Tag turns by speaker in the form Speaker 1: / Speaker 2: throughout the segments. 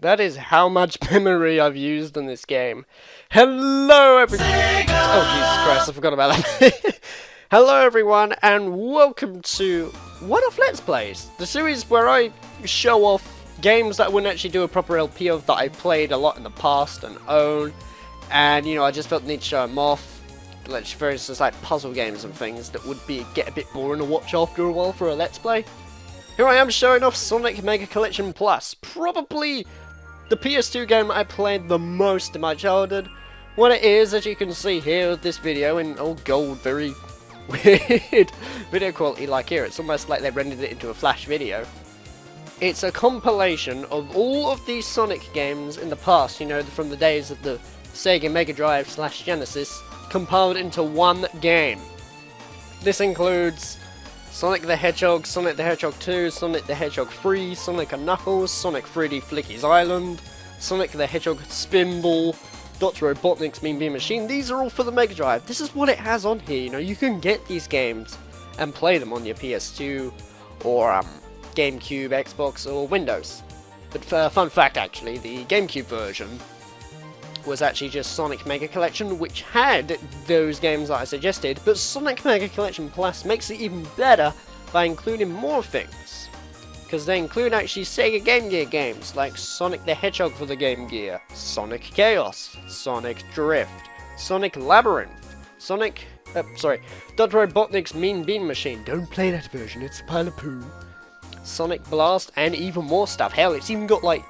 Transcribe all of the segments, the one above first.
Speaker 1: That is how much memory I've used in this game. Hello, everyone. Oh, Jesus Christ, I forgot about that. Hello, everyone, and welcome to One-Off Let's Plays, the series where I show off games that I wouldn't actually do a proper LP of that I played a lot in the past and own. And, you know, I just felt the need to show them off. Like, for instance, like puzzle games and things that would get a bit boring to watch after a while for a Let's Play. Here I am showing off Sonic Mega Collection Plus, probably the PS2 game I played the most in my childhood. What it is, as you can see here with this video in all gold, very weird video quality like here. It's almost like they rendered it into a flash video. It's a compilation of all of these Sonic games in the past, you know, from the days of the Sega Mega Drive / Genesis, compiled into one game. This includes Sonic the Hedgehog, Sonic the Hedgehog 2, Sonic the Hedgehog 3, Sonic & Knuckles, Sonic 3D Flicky's Island, Sonic the Hedgehog Spinball, Dr. Robotnik's Mean Bean Machine. These are all for the Mega Drive. This is what it has on here, you know, you can get these games and play them on your PS2 or GameCube, Xbox or Windows. But fun fact actually, the GameCube version was actually just Sonic Mega Collection, which had those games that I suggested, but Sonic Mega Collection Plus makes it even better by including more things. Because they include actually Sega Game Gear games, like Sonic the Hedgehog for the Game Gear, Sonic Chaos, Sonic Drift, Sonic Labyrinth, Dr. Robotnik's Mean Bean Machine, don't play that version, it's a pile of poo, Sonic Blast, and even more stuff. Hell, it's even got like,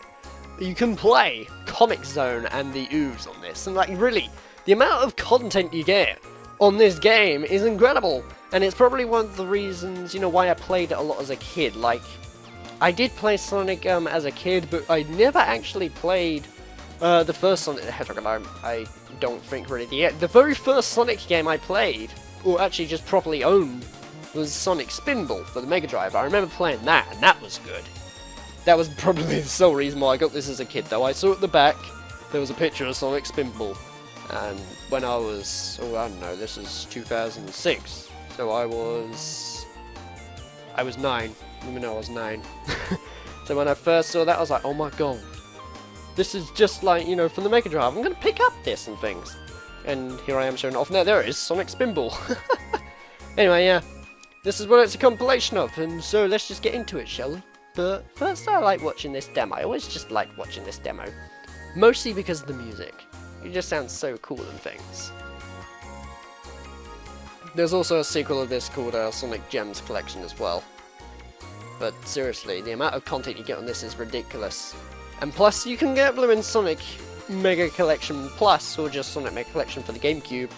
Speaker 1: you can play Comic Zone and the Ooze on this, and like really, the amount of content you get on this game is incredible, and it's probably one of the reasons, you know, why I played it a lot as a kid. Like, I did play Sonic as a kid, but I never actually played the first Sonic the Hedgehog, and I don't think really the very first Sonic game I played, or actually just properly owned, was Sonic Spinball for the Mega Drive. I remember playing that, and that was good. That was probably the sole reason why I got this as a kid, though. I saw at the back, there was a picture of Sonic Spinball, and when I was, oh, I don't know, this is 2006, so I was 9, let me know I was 9. So when I first saw that, I was like, oh my god, this is just like, you know, from the Mega Drive, I'm going to pick up this and things. And here I am showing it off. Now, there it is, Sonic Spinball. Anyway, yeah, this is what it's a compilation of, and so let's just get into it, shall we? But first I like watching this demo. I always just like watching this demo. Mostly because of the music. It just sounds so cool and things. There's also a sequel of this called Sonic Gems Collection as well. But seriously, the amount of content you get on this is ridiculous. And plus, you can get Blue and Sonic Mega Collection Plus, or just Sonic Mega Collection for the GameCube,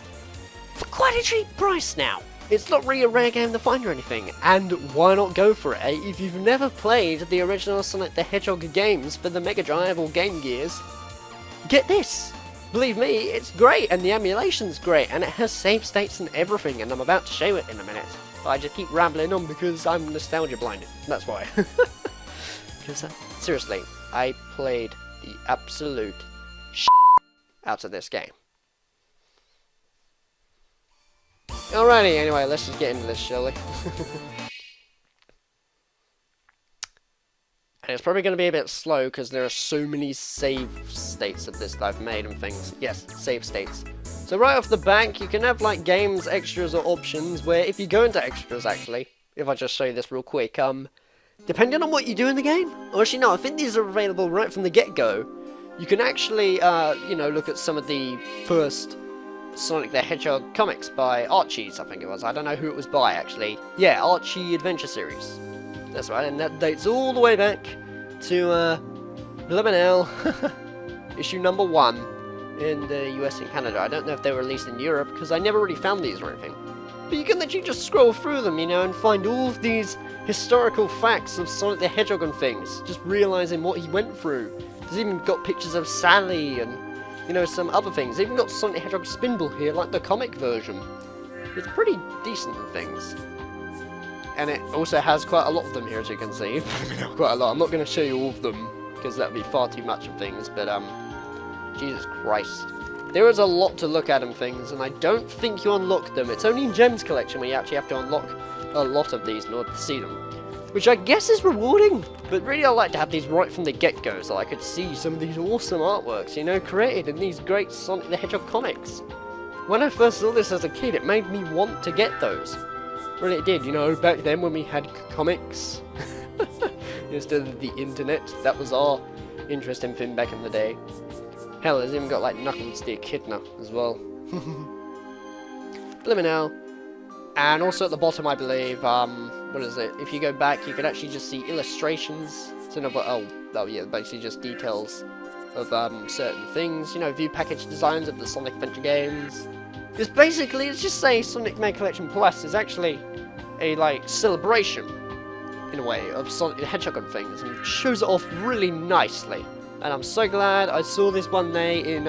Speaker 1: for quite a cheap price now. It's not really a rare game to find or anything, and why not go for it, eh? If you've never played the original Sonic the Hedgehog games for the Mega Drive or Game Gears, get this! Believe me, it's great, and the emulation's great, and it has save states and everything, and I'm about to show it in a minute. But I just keep rambling on because I'm nostalgia blinded, that's why. Because, seriously, I played the absolute out of this game. Alrighty, anyway, let's just get into this, shall we? And it's probably going to be a bit slow because there are so many save states of this that I've made and things. Yes, save states. So right off the back, you can have like games, extras, or options where if you go into extras, actually, if I just show you this real quick, depending on what you do in the game, or actually no, I think these are available right from the get-go. You can actually, you know, look at some of the first Sonic the Hedgehog comics by Archie's, I think it was. I don't know who it was by, actually. Yeah, Archie Adventure Series. That's right, and that dates all the way back to, Blimmin' issue number 1 in the US and Canada. I don't know if they were released in Europe, because I never really found these or anything. But you can literally just scroll through them, you know, and find all of these historical facts of Sonic the Hedgehog and things. Just realising what he went through. There's even got pictures of Sally and, you know, some other things. Even got Sonic the Hedgehog Spinball here, like the comic version. It's pretty decent and things. And it also has quite a lot of them here, as you can see. Quite a lot. I'm not going to show you all of them, because that would be far too much of things, but, Jesus Christ. There is a lot to look at and things, and I don't think you unlock them. It's only in Gems Collection where you actually have to unlock a lot of these in order to see them. which I guess is rewarding, but really I like to have these right from the get-go so I could see some of these awesome artworks, you know, created in these great Sonic the Hedgehog comics. When I first saw this as a kid, it made me want to get those. Really it did, you know, back then when we had comics instead of the internet, that was our interesting thing back in the day. Hell, it's even got like Knuckles the Echidna as well. Blimmin' hell. And also at the bottom, I believe, what is it? If you go back, you can actually just see illustrations. So, oh yeah, basically just details of certain things. You know, view package designs of the Sonic Adventure games. It's basically, it's just say Sonic Main Collection Plus is actually a like celebration, in a way, of Sonic the Hedgehog and things, and shows it off really nicely. And I'm so glad I saw this one day in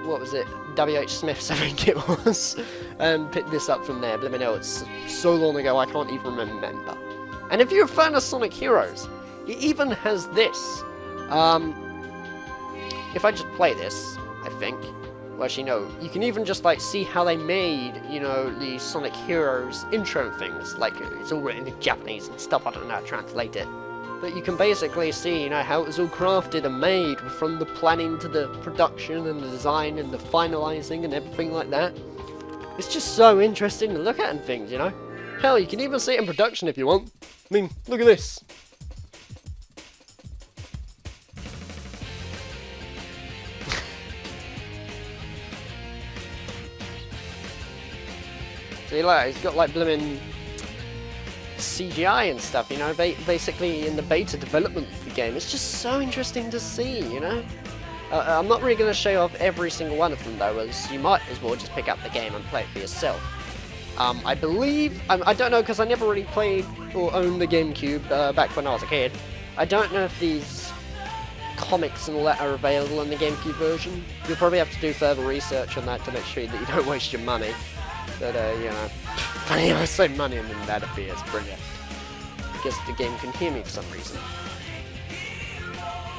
Speaker 1: what was it? W.H. Smith's, I think it was, and picked this up from there. Blimmin' hell, it's so long ago I can't even remember. And if you're a fan of Sonic Heroes, it even has this. If I just play this, I think, well actually no, you can even just like see how they made, you know, the Sonic Heroes intro things. Like it's all written in Japanese and stuff, I don't know how to translate it. But you can basically see, you know, how it was all crafted and made from the planning to the production and the design and the finalizing and everything like that. It's just so interesting to look at and things, you know. Hell, you can even see it in production if you want. I mean, look at this. See, like, it's got like blimmin' CGI and stuff, you know, basically in the beta development of the game. It's just so interesting to see, you know. I'm not really going to show off every single one of them though, as you might as well just pick up the game and play it for yourself. I believe, I don't know because I never really played or owned the GameCube back when I was a kid. I don't know if these comics and all that are available in the GameCube version. You'll probably have to do further research on that to make sure that you don't waste your money. But, you know, funny I say money and then that appears. Brilliant. I guess the game can hear me for some reason.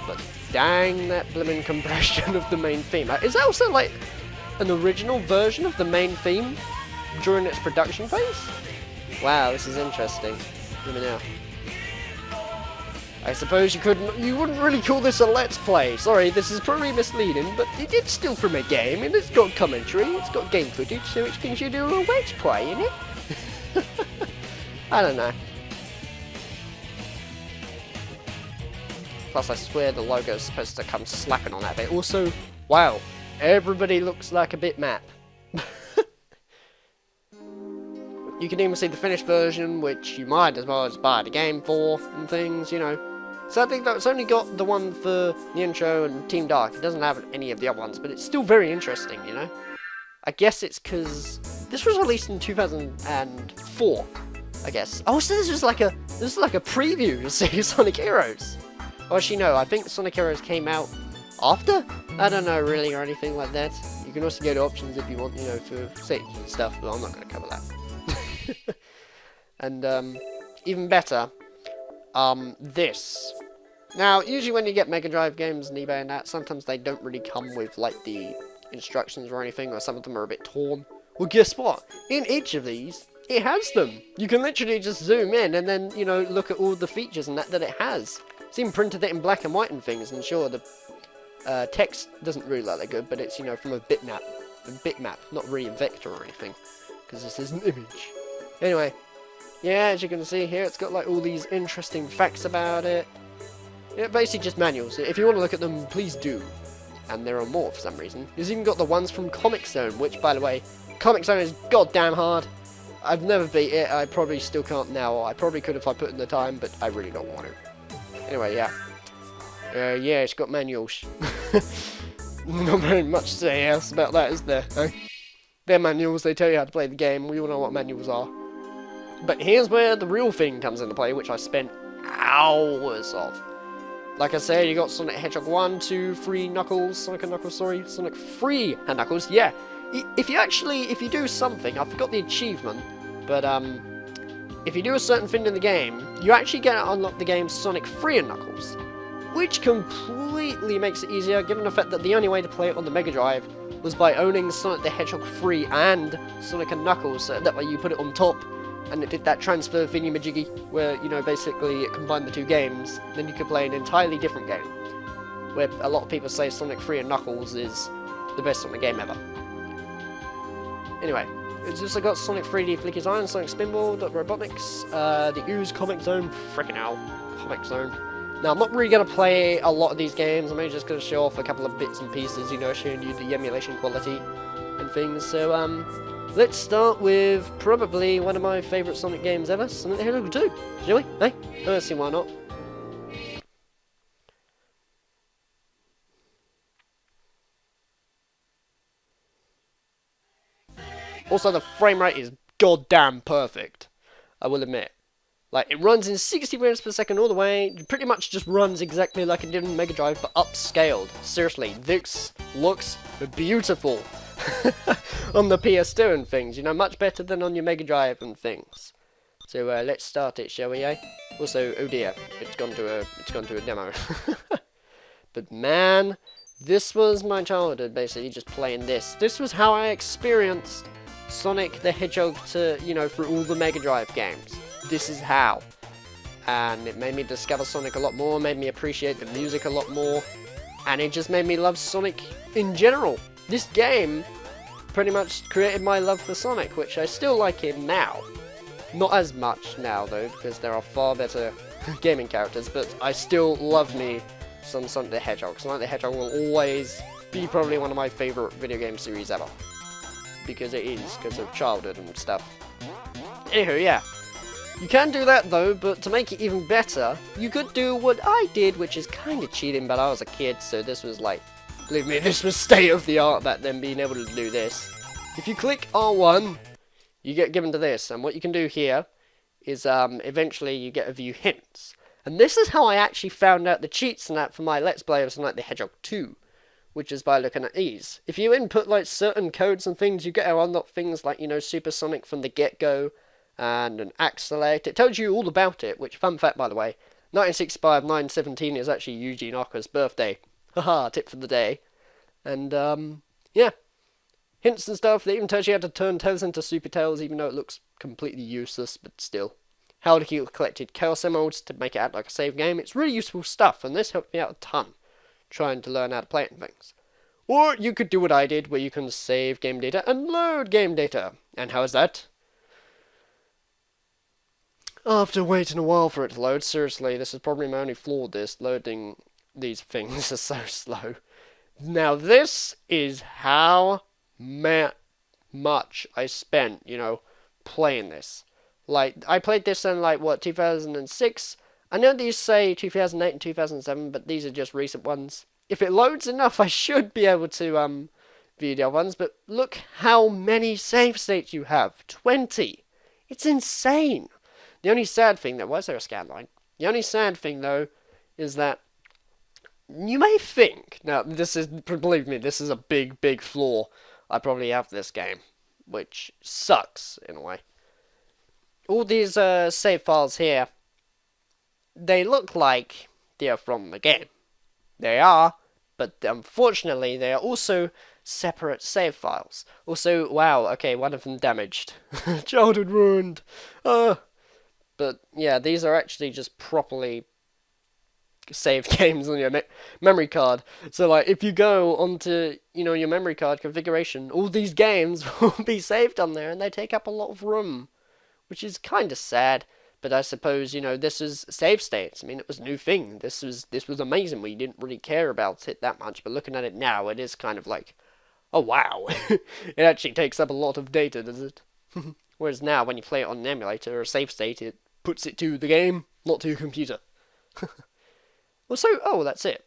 Speaker 1: But dang, that blimmin' compression of the main theme. Is that also, like, an original version of the main theme during its production phase? Wow, this is interesting. Let me know. I suppose you wouldn't really call this a Let's Play. Sorry, this is probably misleading, but it is still from a game, and it's got commentary, it's got game footage, so which can you do a Let's Play, innit? I don't know. Plus, I swear the logo is supposed to come slapping on that bit. Also, wow, everybody looks like a bitmap. You can even see the finished version, which you might as well just buy the game for, and things, you know. So I think that it's only got the one for the intro and Team Dark. It doesn't have any of the other ones, but it's still very interesting, you know. I guess it's because this was released in 2004, I guess. Oh, so this is like a preview to see Sonic Heroes. Oh, actually, no, I think Sonic Heroes came out after? I don't know really or anything like that. You can also go to options if you want, you know, for settings and stuff, but I'm not going to cover that. And even better, this. Now, usually when you get Mega Drive games and eBay and that, sometimes they don't really come with like the instructions or anything, or some of them are a bit torn. Well, guess what? In each of these, it has them. You can literally just zoom in and then, you know, look at all the features and that it has. It's even printed it in black and white and things, and sure, the text doesn't really look that good, but it's, you know, from a bitmap, not really a vector or anything, because this is an image. Anyway, yeah, as you can see here, it's got like all these interesting facts about it. Yeah, basically just manuals. If you want to look at them, please do. And there are more for some reason. There's even got the ones from Comic Zone, which, by the way, Comic Zone is goddamn hard. I've never beat it. I probably still can't now. I probably could if I put in the time, but I really don't want to. Anyway, yeah. Yeah, it's got manuals. Not very much to say else about that, is there? Huh? They're manuals. They tell you how to play the game. We all know what manuals are. But here's where the real thing comes into play, which I spent hours of. Like I said, you got Sonic Hedgehog 1, 2, 3 Knuckles, Sonic and Knuckles, sorry, Sonic 3 and Knuckles, yeah. If you do something, I forgot the achievement, but if you do a certain thing in the game, you actually get to unlock the game Sonic 3 and Knuckles, which completely makes it easier, given the fact that the only way to play it on the Mega Drive was by owning Sonic the Hedgehog 3 and Sonic and Knuckles, so that way you put it on top, and it did that transfer thingy-majiggy, where, you know, basically it combined the two games, then you could play an entirely different game, where a lot of people say Sonic 3 and Knuckles is the best Sonic game ever. Anyway, it's also got Sonic 3D Flicky Design, Sonic Spinball, Robotniks, the Ooze Comic Zone, frickin' hell, Comic Zone. Now, I'm not really going to play a lot of these games, I'm only just going to show off a couple of bits and pieces, you know, showing you the emulation quality and things. So, let's start with probably one of my favourite Sonic games ever, Sonic the Hedgehog 2, shall we? Hey? Let's see why not. Also, the frame rate is goddamn perfect, I will admit. Like, it runs in 60 frames per second all the way, it pretty much just runs exactly like it did in Mega Drive, but upscaled. Seriously, this looks beautiful on the PS2 and things, you know, much better than on your Mega Drive and things. So, let's start it, shall we, eh? Also, oh dear, it's gone to a demo. But man, this was my childhood, basically, just playing this. This was how I experienced Sonic the Hedgehog to, you know, through all the Mega Drive games. This is how. And it made me discover Sonic a lot more, made me appreciate the music a lot more, and it just made me love Sonic in general. This game pretty much created my love for Sonic, which I still like him now. Not as much now, though, because there are far better gaming characters, but I still love me some Sonic the Hedgehog. Sonic the Hedgehog will always be probably one of my favourite video game series ever. Because it is, because of childhood and stuff. Anywho, yeah. You can do that though, but to make it even better, you could do what I did, which is kind of cheating, but I was a kid, so this was like, believe me, this was state of the art back then, being able to do this. If you click R1, you get given to this, and what you can do here is, eventually you get a view hints. And this is how I actually found out the cheats and that for my Let's Play of Sonic the Hedgehog 2. Which is by looking at these. If you input like certain codes and things, you get to unlock things like, you know, Supersonic from the get-go, and an Axe Select. It tells you all about it, which, fun fact by the way, 1965 9/17 is actually Yuji Naka's birthday. Haha, tip for the day. And, yeah. Hints and stuff, they even tells you how to turn Tails into Super Tails, even though it looks completely useless, but still. How to keep collected Chaos Emeralds to make it act like a save game. It's really useful stuff, and this helped me out a ton, trying to learn how to play it and things. Or you could do what I did, where you can save game data and load game data. And how is that? After waiting a while for it to load, seriously, this is probably my only flaw with this, loading these things is so slow. Now this is how much I spent, you know, playing this. Like, I played this in, like, what, 2006? I know these say 2008 and 2007, but these are just recent ones. If it loads enough, I should be able to, view the other ones, but look how many save states you have. 20! It's insane! The only sad thing, though, why is there a scan line? The only sad thing, though, is that you may think, now, this is, believe me, this is a big, big flaw I probably have this game, which sucks, in a way. All these, save files here, they look like they are from the game. They are, but unfortunately they are also separate save files. Also, wow, okay, one of them damaged. Childhood ruined. But yeah, these are actually just properly saved games on your memory card. So like, if you go onto, you know, your memory card configuration, all these games will be saved on there, and they take up a lot of room, which is kind of sad. But I suppose, you know, this is save states. I mean, it was a new thing. This was amazing. We didn't really care about it that much, but looking at it now, it is kind of like, oh wow, it actually takes up a lot of data, does it? Whereas now, when you play it on an emulator or a save state, it puts it to the game, not to your computer. Well, so, oh, that's it.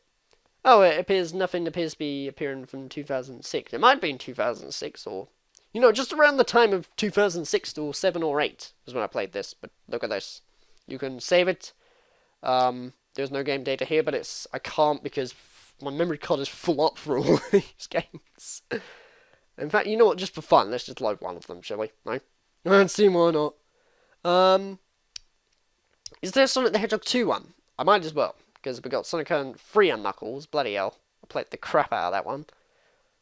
Speaker 1: Oh, it appears nothing appears to be appearing from 2006. It might have been 2006, or, you know, just around the time of 2006 or 7 or 8 was when I played this. But look at this. You can save it. There's no game data here, but I can't because my memory card is full up for all these games. In fact, you know what? Just for fun, let's just load one of them, shall we? No? Let's see why not. Is there Sonic the Hedgehog 2 one? I might as well, because we got Sonic 3 and Knuckles. Bloody hell. I played the crap out of that one.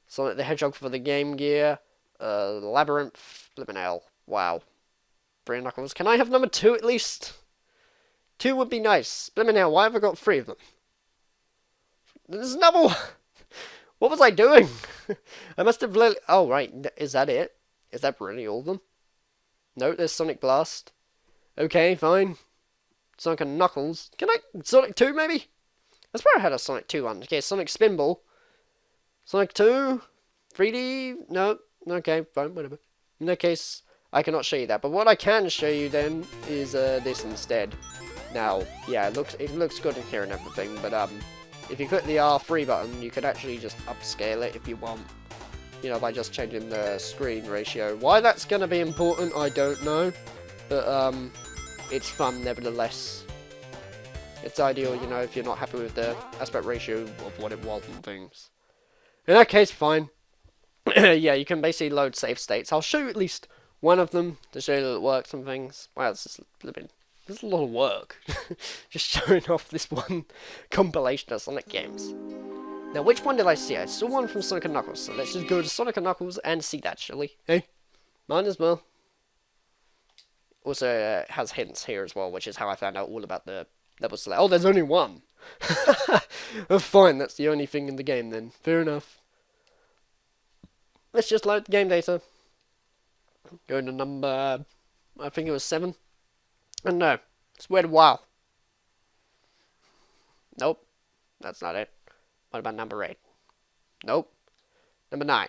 Speaker 1: Sonic the Hedgehog for the Game Gear. Labyrinth. Flippin' hell. Wow. 3 Knuckles. Can I have number 2 at least? 2 would be nice. Blimey now, why have I got 3 of them? There's another one! What was I doing? I must have really... Oh, right. Is that it? Is that really all of them? No, there's Sonic Blast. Okay, fine. Sonic and Knuckles. Can I... Sonic 2, maybe? That's where I had a Sonic 2 one. Okay, Sonic Spinball. Sonic 2? 3D? No. Okay, fine, whatever. In that case, I cannot show you that. But what I can show you then is this instead. Now, yeah, it looks good in here and everything, but if you click the R3 button, you can actually just upscale it if you want. You know, by just changing the screen ratio. Why that's going to be important, I don't know. But, it's fun nevertheless. It's ideal, you know, if you're not happy with the aspect ratio of what it was and things. In that case, fine. Yeah, you can basically load save states. I'll show you at least one of them to show you that it works and things. Wow, this is a lot of work. Just showing off this one compilation of Sonic games. Now, which one did I see? I saw one from Sonic and Knuckles, so let's just go to Sonic and Knuckles and see that, shall we? Hey, mine as well. Also, has hints here as well, which is how I found out all about the level select. Oh, there's only one! Oh, fine, that's the only thing in the game then. Fair enough. Let's just load the game data. Go to number... I think it was 7. And no, it's waited a while. Nope, that's not it. What about number 8? Nope. Number 9.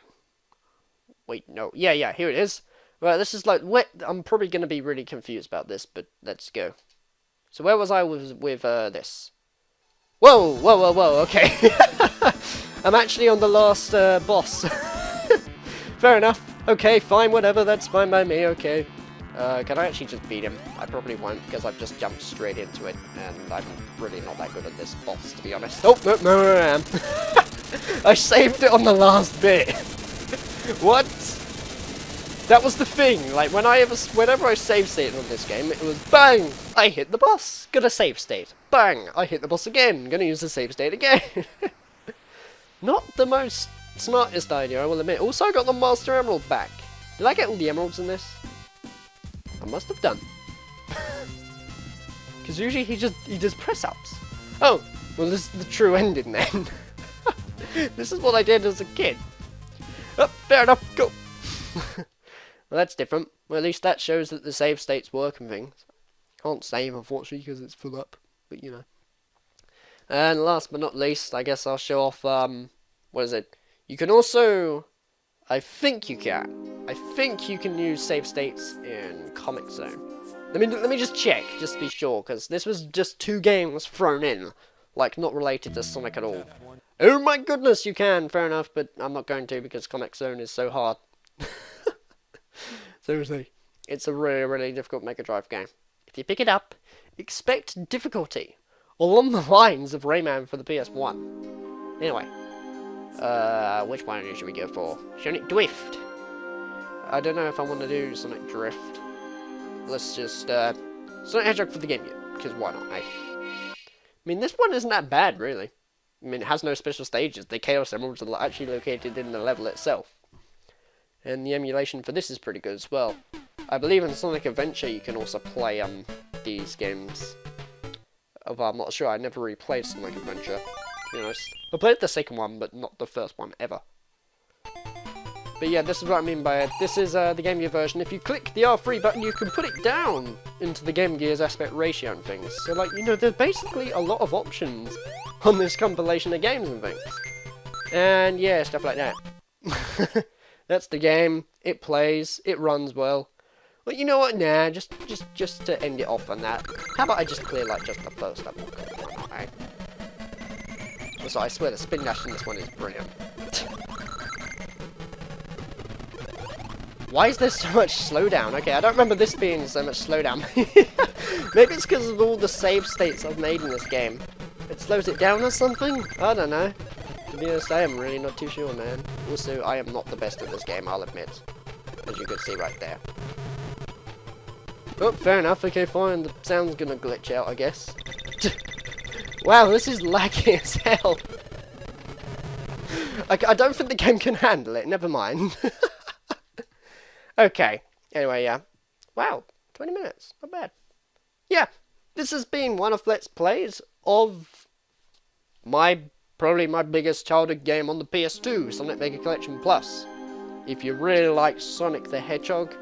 Speaker 1: Wait, no. Yeah, here it is. Right, this is like... I'm probably going to be really confused about this, but let's go. So where was I with this? Whoa, okay. I'm actually on the last boss. Fair enough. Okay, fine, whatever, that's fine by me, okay. Can I actually just beat him? I probably won't, because I've just jumped straight into it, and I'm really not that good at this boss, to be honest. Oh, no, I am. I saved it on the last bit. What? That was the thing, like, whenever I save state on this game, it was bang! I hit the boss. Gonna save state. Bang! I hit the boss again. Gonna use the save state again. Not the most smartest idea, I will admit. Also, I got the Master Emerald back. Did I get all the emeralds in this? I must have done. Because usually he does press-ups. Oh, well this is the true ending then. This is what I did as a kid. Oh, fair enough, go. Well, that's different. Well, at least that shows that the save states work and things. Can't save, unfortunately, because it's full up. But, you know. And last but not least, I guess I'll show off, what is it? You can also... I think you can use save states in Comic Zone. Let me just check, just to be sure, because this was just 2 games thrown in. Like, not related to Sonic at all. Oh my goodness, you can! Fair enough, but I'm not going to, because Comic Zone is so hard. Seriously, it's a really, really difficult Mega Drive game. If you pick it up, expect difficulty. Along the lines of Rayman for the PS1. Anyway. Which one should we go for? Sonic Drift. I don't know if I want to do Sonic Drift. Let's just, Sonic Hedgehog for the GameCube, because why not, eh? I mean, this one isn't that bad, really. I mean, it has no special stages. The Chaos Emeralds are actually located in the level itself. And the emulation for this is pretty good as well. I believe in Sonic Adventure you can also play, these games. Although I'm not sure, I never really played Sonic Adventure. To be honest. I played the second one, but not the first one, ever. But yeah, this is what I mean by it. This is the Game Gear version. If you click the R3 button, you can put it down into the Game Gear's aspect ratio and things. So, like, you know, there's basically a lot of options on this compilation of games and things. And yeah, stuff like that. That's the game. It plays. It runs well. Well, you know what? Nah, just to end it off on that. How about I just clear, like, just the first level? Right? Also, I swear the spin dash in this one is brilliant. Why is there so much slowdown? Okay, I don't remember this being so much slowdown. Maybe it's because of all the save states I've made in this game. It slows it down or something? I don't know. To be honest, I am really not too sure, man. Also, I am not the best at this game, I'll admit. As you can see right there. Oh, fair enough. Okay, fine. The sound's gonna glitch out, I guess. Wow, this is laggy as hell. I don't think the game can handle it. Never mind. Okay. Anyway, yeah. Wow. 20 minutes, not bad. Yeah, this has been one of Let's Plays of probably my biggest childhood game on the PS2, Sonic Mega Collection Plus. If you really like Sonic the Hedgehog,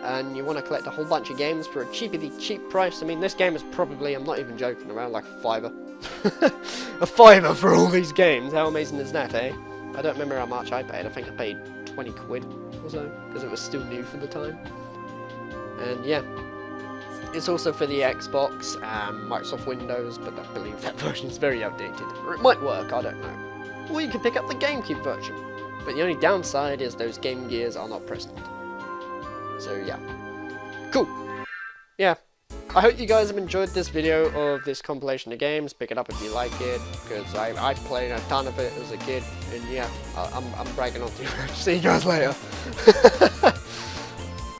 Speaker 1: and you want to collect a whole bunch of games for a cheap price, I mean, this game is probably, I'm not even joking around, like a fiver. A fiver for all these games, how amazing is that, eh? I don't remember how much I paid, I think I paid 20 quid or so, because it was still new for the time. And yeah, it's also for the Xbox and Microsoft Windows, but I believe that version is very outdated. Or it might work, I don't know. Or you can pick up the GameCube version, but the only downside is those Game Gears are not present. So yeah, cool. Yeah, I hope you guys have enjoyed this video of this compilation of games. Pick it up if you like it, because I played a ton of it as a kid, and yeah, I'm bragging on to you. See you guys later.